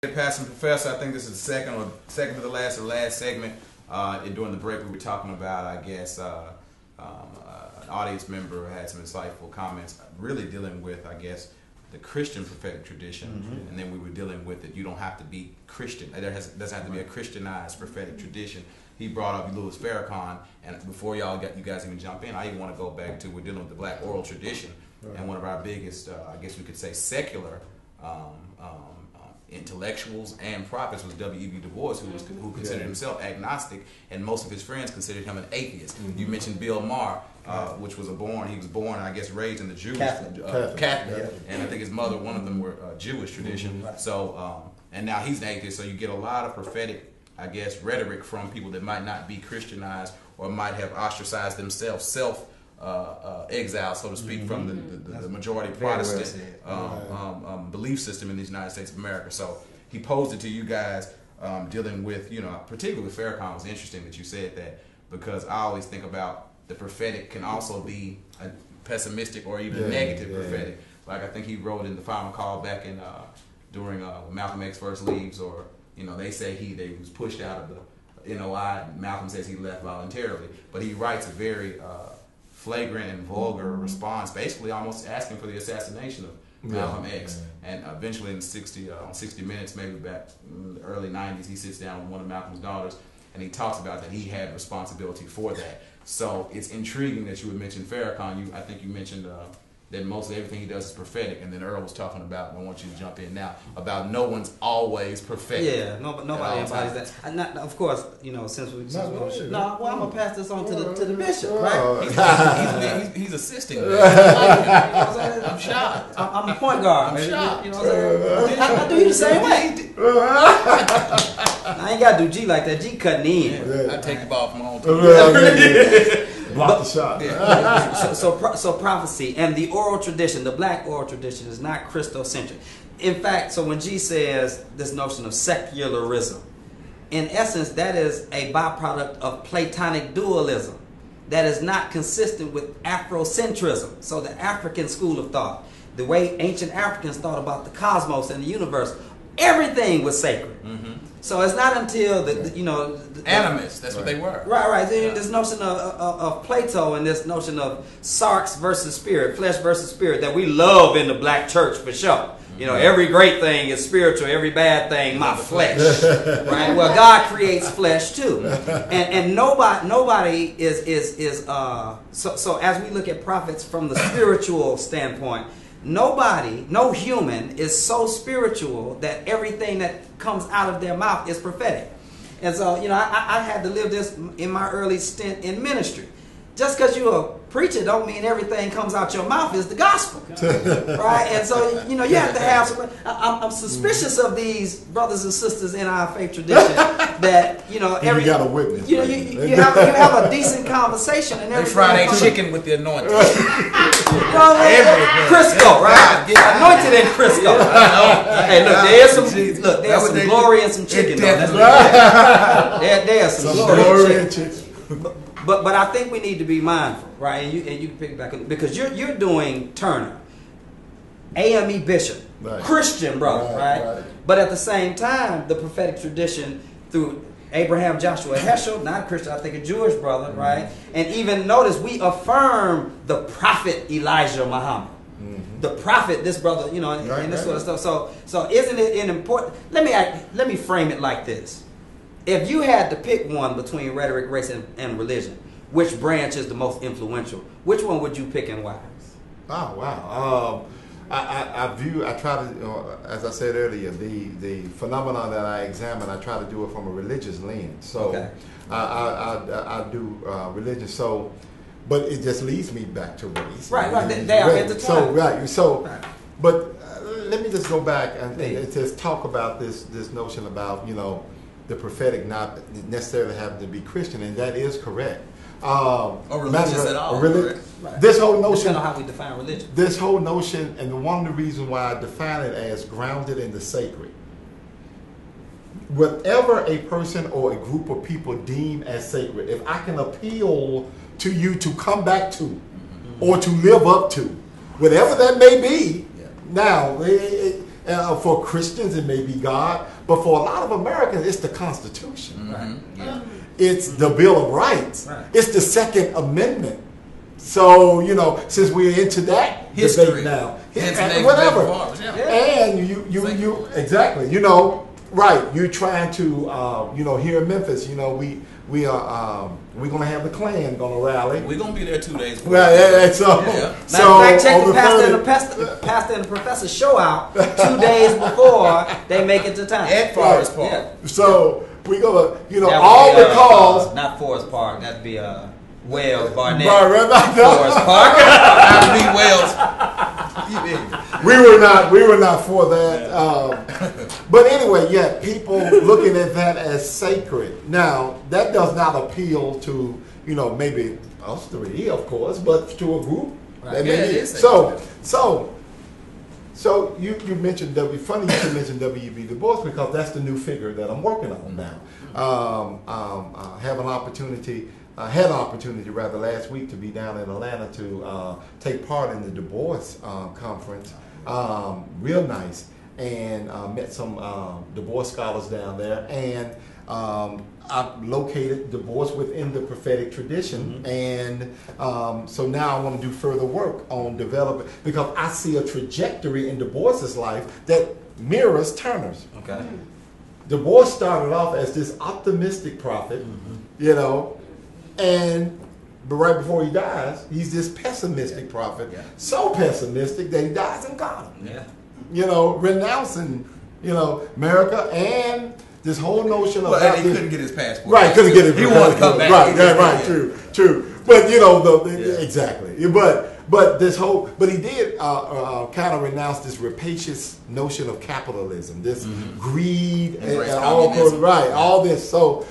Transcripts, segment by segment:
Pastor and Professor, I think this is the second to the last or last segment. During the break, we were talking about, I guess, an audience member had some insightful comments, really dealing with, I guess, the Christian prophetic tradition, and then we were dealing with it. You don't have to be Christian. Doesn't have to be a Christianized prophetic tradition. He brought up Louis Farrakhan, and before you guys even jump in, I even want to go back to we're dealing with the Black oral tradition, and one of our biggest, I guess we could say, secular intellectuals and prophets was W.E.B. Du Bois, who considered himself agnostic, and most of his friends considered him an atheist. You mentioned Bill Maher, which was he was born, I guess, raised in the Jewish Catholic, and I think his mother, one of them were Jewish tradition. So, and now he's an atheist. So you get a lot of prophetic, I guess, rhetoric from people that might not be Christianized or might have ostracized themselves, exile, so to speak, from the majority Protestant belief system in the United States of America. So he posed it to you guys, dealing with, particularly with Farrakhan. It was interesting that you said that, because I always think about the prophetic can also be a pessimistic or even negative prophetic. Like I think he wrote in the Final Call back in during Malcolm X first leaves, or they say they was pushed out of the NOI. Malcolm says he left voluntarily, but he writes a very flagrant and vulgar response, basically almost asking for the assassination of Malcolm X. And eventually on 60 Minutes, maybe back in the early 90s, he sits down with one of Malcolm's daughters and he talks about that he had responsibility for that. So it's intriguing that you would mention Farrakhan. I think you mentioned that most of everything he does is prophetic, and then Earl was talking about, and I want you to jump in now, about no one's always prophetic. Yeah, nobody embodies that. Not, of course, since we I'm gonna pass this on to the bishop, right? He's assisting me. I'm shocked. I'm a point guard. I'm shocked. I do you the same way. I ain't gotta do G like that. G cutting in. I take the ball from home. Block the shot. So prophecy and the oral tradition, the Black oral tradition, is not Christocentric. In fact, so when G says this notion of secularism, in essence, that is a byproduct of Platonic dualism that is not consistent with Afrocentrism. So the African school of thought, the way ancient Africans thought about the cosmos and the universe, everything was sacred. So it's not until the animists, that's what they were. Right. This notion of Plato and this notion of sarx versus spirit, flesh versus spirit, that we love in the Black church for sure. Every great thing is spiritual, every bad thing my flesh. Right? Well, God creates flesh too, and nobody is so as we look at prophets from the spiritual standpoint. No human is so spiritual that everything that comes out of their mouth is prophetic. And so, I had to live this in my early stint in ministry. Just because you're a preacher don't mean everything comes out your mouth is the gospel. Right? And so, you have to have some... I'm suspicious of these brothers and sisters in our faith tradition that, you got a witness. You have a decent conversation and everything. They fry their chicken with the anointing. Crisco, right? Anointed in Crisco. Hey, look, there's some glory in some chicken. There's some glory in chicken. But I think we need to be mindful, right? And you can pick back up, because you're doing Turner, AME Bishop, Christian brother, right? But at the same time, the prophetic tradition through Abraham Joshua Heschel, not a Christian, I think a Jewish brother, right? And even notice we affirm the prophet Elijah Muhammad. The prophet, this brother, and this sort of stuff. So isn't it an important? Let me frame it like this. If you had to pick one between rhetoric, race, and religion, which branch is the most influential? Which one would you pick and why? Oh, wow. I try to, as I said earlier, the phenomenon that I examine, I try to do it from a religious lens. So I do religion. So, but it just leads me back to race. Right. They are intertwined. But let me just go back and just talk about this notion about, the prophetic not necessarily having to be Christian, and that is correct. Or religious at all. This whole notion. Depending on how we define religion. This whole notion, and one of the reasons why I define it as grounded in the sacred. Whatever a person or a group of people deem as sacred, if I can appeal to you to come back to, or to live up to, whatever that may be, now, For Christians, it may be God, but for a lot of Americans, it's the Constitution. Mm-hmm. Yeah. It's the Bill of Rights. Right. It's the Second Amendment. So, you know, since we're into that History debate now, and whatever, yeah. and you exactly, you know, right? You're trying to, you know, here in Memphis, you know, we're gonna have the Klan gonna rally. We're gonna be there 2 days before. Right, so Matter of fact, check the pastor and the professor show out 2 days before they make it to town. At Forest Park. Yeah. So we gonna, you know, That would all be, because not Forest Park. That'd be Wales Barnett. Forest Forest Park. I'll be Wales. we were not for that. But anyway, yeah, people looking at that as sacred. Now, that does not appeal to, you know, maybe us three, of course, but to a group. Right. That Yeah, may it be. is So you mentioned funny you mentioned W.E.B. Du Bois because that's the new figure that I'm working on now. Had an opportunity rather last week to be down in Atlanta to take part in the Du Bois conference. Real nice, and met some Du Bois scholars down there, and I've located Du Bois within the prophetic tradition, and so now I want to do further work on developing, because I see a trajectory in Du Bois's life that mirrors Turner's. Okay. Du Bois started off as this optimistic prophet, you know, but right before he dies, he's this pessimistic prophet, so pessimistic that he dies in Ghana. Yeah. You know, renouncing, you know, America and this whole notion of Well, he couldn't get his passport. Right, couldn't get his He passport. wanted to come back. Right, yeah, right, true. But you know, Yeah. exactly. But this whole, but he did kind of renounce this rapacious notion of capitalism, this greed, and all this. So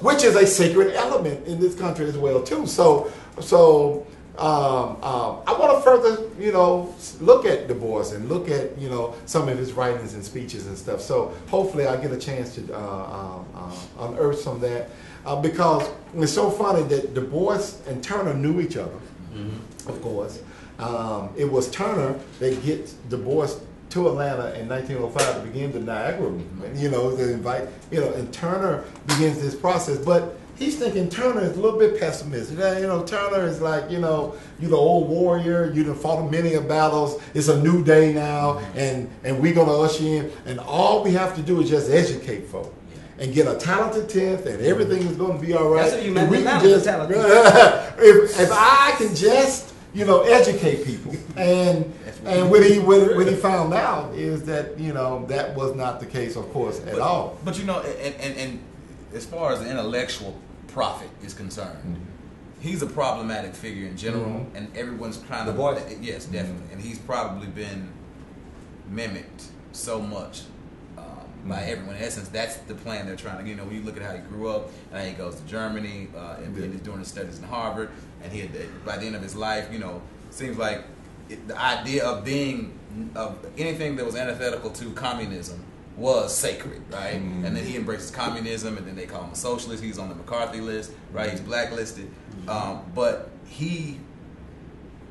which is a sacred element in this country as well too. So I want to further, you know, look at Du Bois and look at, you know, some of his writings and speeches and stuff. So hopefully I get a chance to unearth some of that, because it's so funny that Du Bois and Turner knew each other. Of course, it was Turner that gets Du Bois to Atlanta in 1905 to begin the Niagara movement. You know, to invite, you know, and Turner begins this process, but he's thinking Turner is a little bit pessimistic. You know, Turner is like, you know, you're the old warrior, you done fought many of battles, it's a new day now, and we're going to usher in, and all we have to do is just educate folk and get a talented tenth, and everything is going to be all right. That's what you meant. We can just, if I can just, you know, educate people, and what he found out is that, you know, that was not the case, of course, at all. But you know, and as far as the intellectual prophet is concerned, he's a problematic figure in general, and everyone's kind of yes, definitely, and he's probably been mimicked so much by everyone. In essence, that's the plan they're trying to. You know, when you look at how he grew up, and how he goes to Germany, and he's doing his studies in Harvard, and he had, by the end of his life, you know, seems like the idea of anything that was antithetical to communism was sacred, right? And then he embraces communism, and then they call him a socialist. He's on the McCarthy list, right? He's blacklisted. But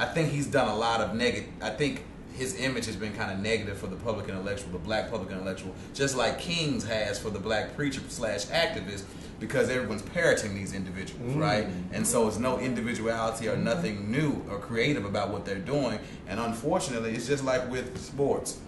I think he's done a lot of negative. I think his image has been kind of negative for the public intellectual, the black public intellectual, just like King's has for the black preacher / activist, because everyone's parroting these individuals, right? And so it's no individuality or nothing new or creative about what they're doing. And unfortunately, it's just like with sports.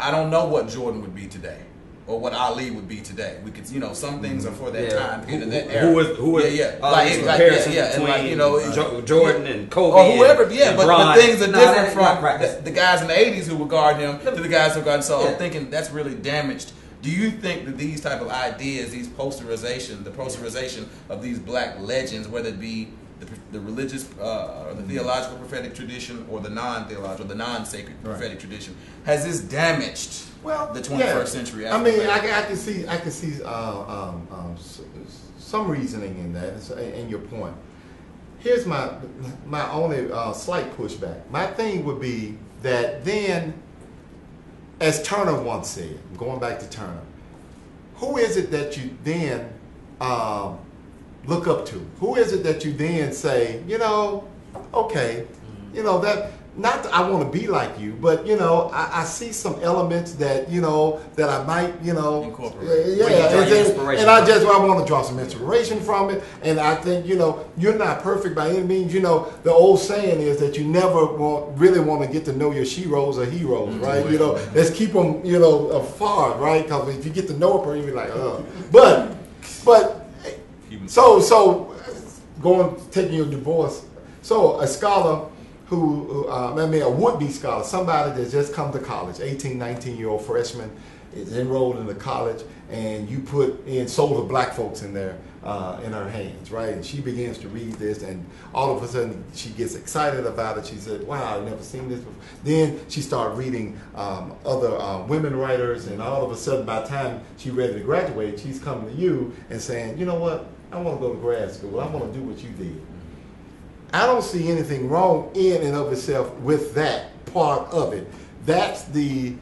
I don't know what Jordan would be today, or what Ali would be today. We could, you know, some things are for that time period, that era. Who was like, you know, Jordan and Kobe or whoever, and but Bron. things are different from right. the guys in the '80s who would guard him to the guys who guard him. So I'm thinking that's really damaged. Do you think that these type of ideas, the posterization of these black legends, whether it be the religious or the theological prophetic tradition, or the non-theological, the non-sacred prophetic tradition, has this damaged the 21st century? I mean, I can see some reasoning in that, and your point. Here's my only slight pushback. My thing would be that then, as Turner once said, going back to Turner, who is it that you then look up to? Who is it that you then say, you know, okay, you know, not that I want to be like you, but you know, I see some elements that you know that I might incorporate. And I want to draw some inspiration from it. And I think you know you're not perfect by any means. You know the old saying is that you never really want to get to know your sheroes or heroes, right? You know, let's keep them afar, right? Because if you get to know a person, you're like, but so taking your divorce. So a scholar. A would-be scholar, somebody that's just come to college, 18, 19-year-old freshman, is enrolled in the college, and you put in Souls of Black Folks in there in her hands, right? And she begins to read this, and all of a sudden she gets excited about it. She said, "Wow, I've never seen this before." Then she started reading other women writers, and all of a sudden, by the time she's ready to graduate, she's coming to you and saying, "You know what? I want to go to grad school. I want to do what you did." I don't see anything wrong in and of itself with that part of it. That's I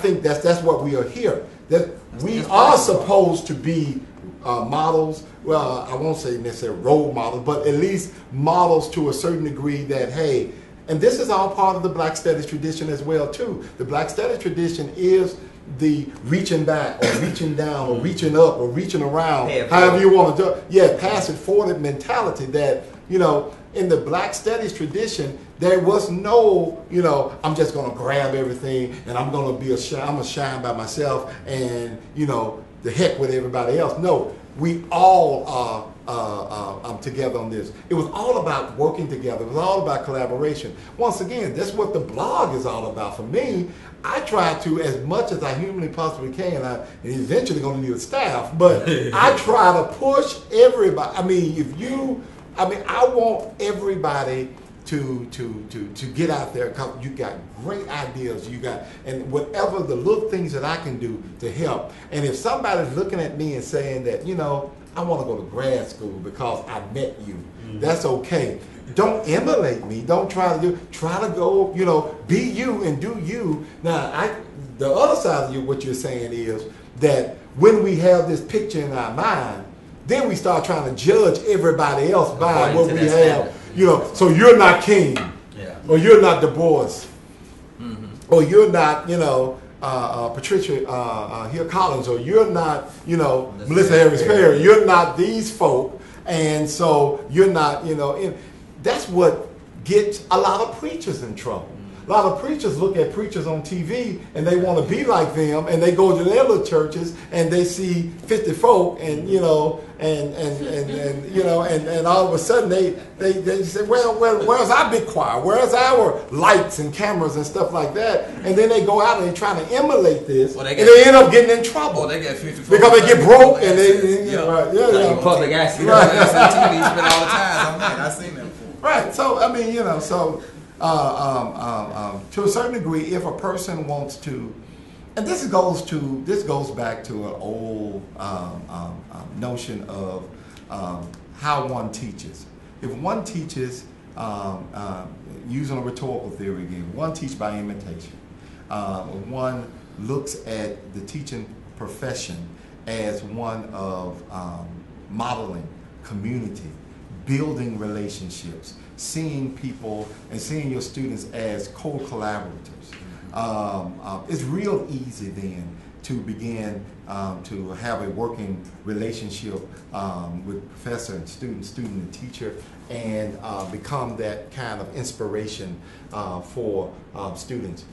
think that's what we are here. That we are supposed to be models. Well, I won't say necessarily role models, but at least models to a certain degree that, hey, and this is all part of the Black Studies tradition as well too. The Black Studies tradition is the reaching back or reaching down or reaching up or reaching around, however you want to do it. Yeah, pass it forward mentality that, you know, in the Black Studies tradition, there was no, you know, I'm just going to grab everything and I'm going to be I'm going to shine by myself and, you know, the heck with everybody else. No, we all are together on this. It was all about working together. It was all about collaboration. Once again, that's what the blog is all about. For me, I try to, as much as I humanly possibly can, and eventually going to need a staff, but I try to push everybody. I want everybody to get out there because you got great ideas. And whatever the little things that I can do to help. And if somebody's looking at me and saying that, you know, I want to go to grad school because I met you, that's okay. Don't emulate me. Don't try to go, you know, be you and do you. Now, the other side of you, what you're saying is that when we have this picture in our mind, then we start trying to judge everybody else by what we have. You know, so you're not King, or you're not Du Bois, or you're not, you know, Patricia Hill Collins, or you're not, you know, Melissa Harris Perry. You're not these folk, and so you're not, you know. That's what gets a lot of preachers in trouble. A lot of preachers look at preachers on TV and they want to be like them, and they go to their little churches and they see 50 folk, and you know, and all of a sudden they say, well, where's our big choir? Where's our lights and cameras and stuff like that? And then they go out and they try to emulate this, and they end up getting in trouble. Well, they get 50 because they get broke and they public accident. Right, that's on TV. You spend all the time on that. I've seen that before. Right. So I mean, you know, so. To a certain degree, if a person wants to, and this goes back to an old notion of how one teaches. If one teaches using a rhetorical theory again, one teaches by imitation. One looks at the teaching profession as one of modeling community, building relationships, seeing people and seeing your students as co-collaborators. It's real easy then to begin to have a working relationship with professor and student and teacher, and become that kind of inspiration for students.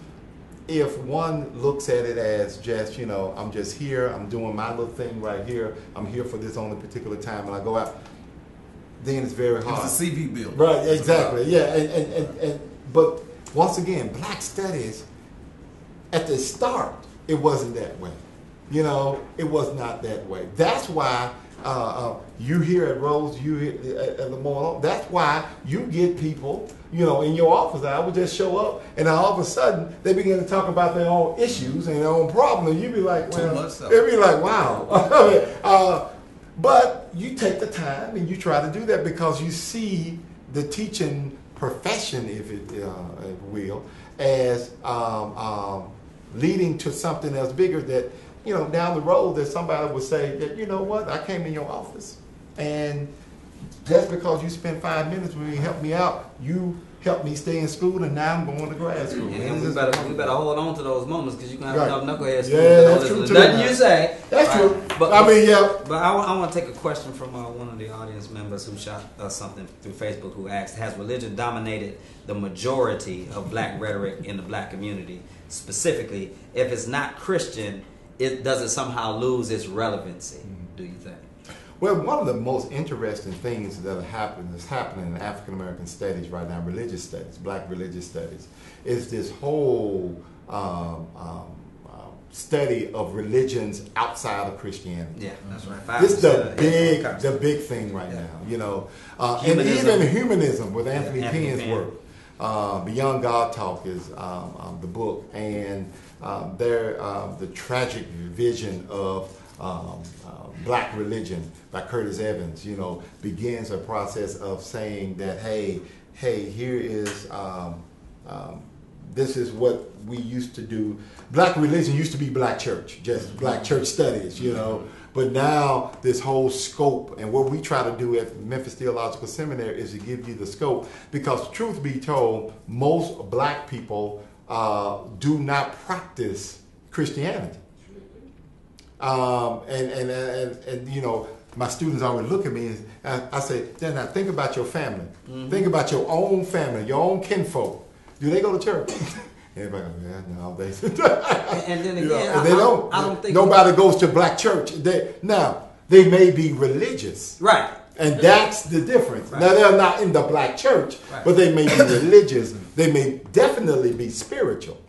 If one looks at it as just, you know, I'm just here, I'm doing my little thing right here, I'm here for this only particular time, and I go out, then it's very hard. It's a CV build. Right, exactly. Yeah, and but once again, Black Studies, at the start, it wasn't that way. You know, it was not that way. That's why you here at Rose, you here at Lamar, that's why you get people, you know, in your office. I would just show up, and all of a sudden, they begin to talk about their own issues and their own problems, and you'd be like, well, they'd be like, wow. But you take the time and you try to do that because you see the teaching profession, if it will, as leading to something else bigger that, you know, down the road that somebody would say that, you know what, I came in your office and just because you spent 5 minutes with me and helped me out, you helped me stay in school, and now I'm going to grad school. And we better hold on to those moments because you can have enough knuckleheads. Yeah, that's true too. Nothing you say. That's true. But I mean, yeah. But I want to take a question from one of the audience members who shot us something through Facebook, who asked, has religion dominated the majority of black rhetoric in the black community? Specifically, if it's not Christian, does it somehow lose its relevancy, do you think? Well, one of the most interesting things that is happening in African American studies right now, religious studies, black religious studies, is this whole study of religions outside of Christianity. Yeah, that's right. This is the big thing right now, you know. And even humanism with Anthony Penn's work. Beyond God Talk is the book, and the tragic vision of black religion by Curtis Evans, you know, begins a process of saying that, hey, here is, this is what we used to do. Black religion used to be black church, just black church studies, you know. But now this whole scope, and what we try to do at Memphis Theological Seminary is to give you the scope, because truth be told, most black people do not practice Christianity. And you know, my students always look at me and I say, then now think about your family. Think about your own family, your own kinfolk. Do they go to church? Everybody goes, yeah, no, they and then again, you know, and they don't. I don't think nobody goes to black church. They may be religious. Right. And that's the difference. Right. Now, they're not in the black church, but they may be religious. They may definitely be spiritual.